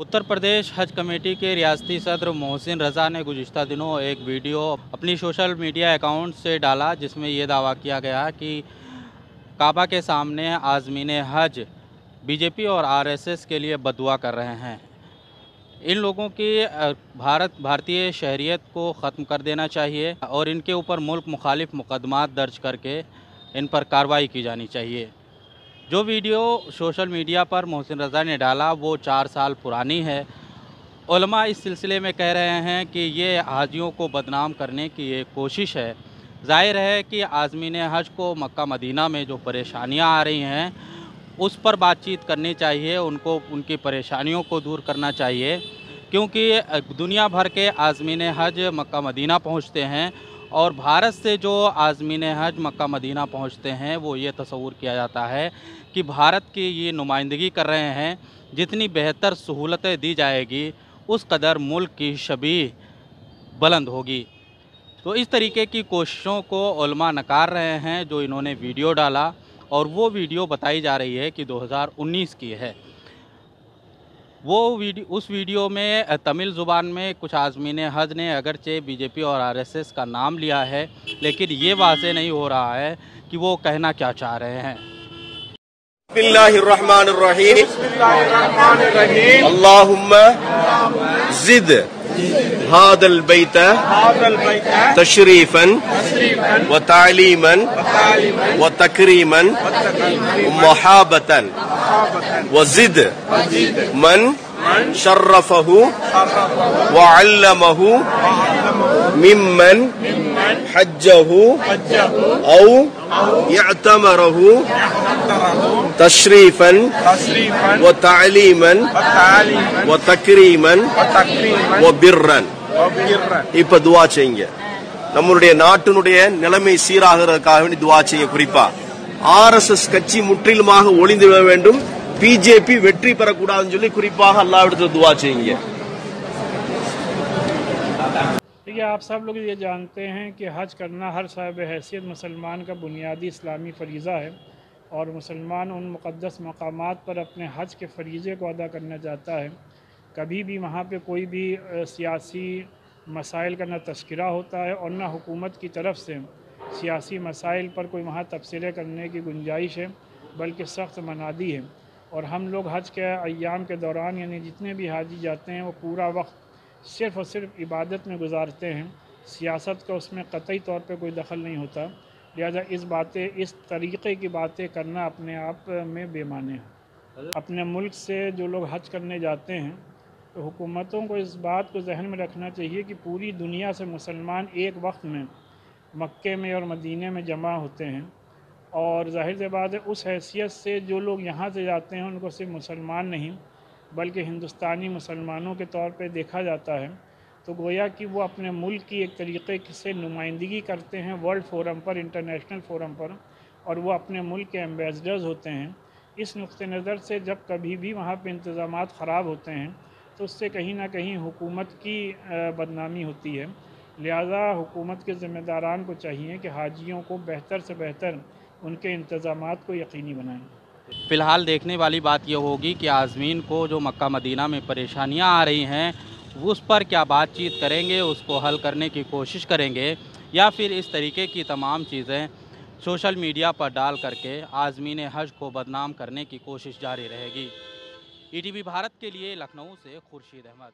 उत्तर प्रदेश हज कमेटी के रियासती सदर मोहसिन रज़ा ने गुज़िश्ता दिनों एक वीडियो अपनी सोशल मीडिया अकाउंट से डाला, जिसमें ये दावा किया गया कि काबा के सामने आज़मीन हज बीजेपी और आरएसएस के लिए बददुआ कर रहे हैं। इन लोगों की भारतीय शहरियत को ख़त्म कर देना चाहिए और इनके ऊपर मुल्क मुखालिफ मुकदमात दर्ज करके इन पर कार्रवाई की जानी चाहिए। जो वीडियो सोशल मीडिया पर मोहसिन रज़ा ने डाला वो 4 साल पुरानी है। उलमा इस सिलसिले में कह रहे हैं कि ये हाजियों को बदनाम करने की एक कोशिश है। ज़ाहिर है कि आज़मीन हज को मक्का मदीना में जो परेशानियां आ रही हैं उस पर बातचीत करनी चाहिए, उनको उनकी परेशानियों को दूर करना चाहिए, क्योंकि दुनिया भर के आज़मीन हज मक्का मदीना पहुँचते हैं और भारत से जो आज़मीन हज मक्का मदीना पहुँचते हैं वो ये तसव्वुर किया जाता है कि भारत की ये नुमाइंदगी कर रहे हैं। जितनी बेहतर सहूलतें दी जाएगी उस कदर मुल्क की शबीह बुलंद होगी। तो इस तरीके की कोशिशों को उलमा नकार रहे हैं जो इन्होंने वीडियो डाला, और वो वीडियो बताई जा रही है कि 2019 की है। उस वीडियो में तमिल ज़ुबान में कुछ आज़मीन हज ने अगरचे बीजेपी और आरएसएस का नाम लिया है, लेकिन ये वाज़ेह नहीं हो रहा है कि वो कहना क्या चाह रहे हैं। बिस्मिल्लाहिर्रहमानिर्रहीम। अल्लाहुम्मा ज़िद हादल बैत तशरीफन व तालीमन व तकरीमन व मुहाबतन व ज़िद मन शर्रफहु व अल्लमहु मिम्मन हज्जहु औ यअतमरहु तशरीफन व तालीमन व तकरीमन व बिर्रन। இப்ப துஆ செய்யுங்க, நம்மளுடைய நாட்டினுடைய நிலைமை சீராகிறதுக்காக வேண்டி துஆ செய்ய. குறிப்பா ஆர்எஸ்எஸ் கட்சி முற்றிலுமாக ஒளிந்து விட வேண்டும், பிஜேபி வெற்றி பெறக்கூடாதுன்னு சொல்லி குறிப்பாக அல்லாஹ்விடத்தில் துஆ செய்யுங்க. देखिए, आप सब लोग ये जानते हैं कि हज करना हर साहिब हैसियत मुसलमान का बुनियादी इस्लामी फ़रीज़ा है, और मुसलमान उन मुक़द्दस मकामात पर अपने हज के फ़रीज़े को अदा करना चाहता है। कभी भी वहाँ पे कोई भी सियासी मसाइल का न तज़किरा होता है और न हुकूमत की तरफ से सियासी मसाइल पर कोई वहाँ तबसरे करने की गुंजाइश है, बल्कि सख्त मनादी है। और हम लोग हज के अय्याम के दौरान यानी जितने भी हाजी जाते हैं वो पूरा वक्त सिर्फ़ और सिर्फ इबादत में गुजारते हैं। सियासत का उसमें क़तई तौर पे कोई दखल नहीं होता। लिहाजा इस तरीक़े की बातें करना अपने आप में बेमाने है। अपने मुल्क से जो लोग हज करने जाते हैं तो हुकूमतों को इस बात को जहन में रखना चाहिए कि पूरी दुनिया से मुसलमान एक वक्त में मक्के में और मदीने में जमा होते हैं, और ज़ाहिर सी बात है उस हैसियत से जो लोग यहाँ से जाते हैं उनको सिर्फ मुसलमान नहीं बल्कि हिंदुस्तानी मुसलमानों के तौर पे देखा जाता है। तो गोया कि वो अपने मुल्क की एक तरीक़े से नुमाइंदगी करते हैं वर्ल्ड फोरम पर, इंटरनेशनल फोरम पर, और वो अपने मुल्क के एम्बेसडर्स होते हैं। इस नुक़्ते नज़र से जब कभी भी वहाँ पे इंतज़ामात ख़राब होते हैं तो उससे कहीं ना कहीं हुकूमत की बदनामी होती है। लिहाजा हुकूमत के ज़िम्मेदारान को चाहिए कि हाजियों को बेहतर से बेहतर उनके इंतज़ामात को यकीनी बनाएँ। फ़िलहाल देखने वाली बात यह होगी कि आज़मीन को जो मक्का मदीना में परेशानियां आ रही हैं उस पर क्या बातचीत करेंगे, उसको हल करने की कोशिश करेंगे, या फिर इस तरीके की तमाम चीज़ें सोशल मीडिया पर डाल करके आज़मीन हज को बदनाम करने की कोशिश जारी रहेगी। ईटीवी भारत के लिए लखनऊ से खुर्शीद अहमद।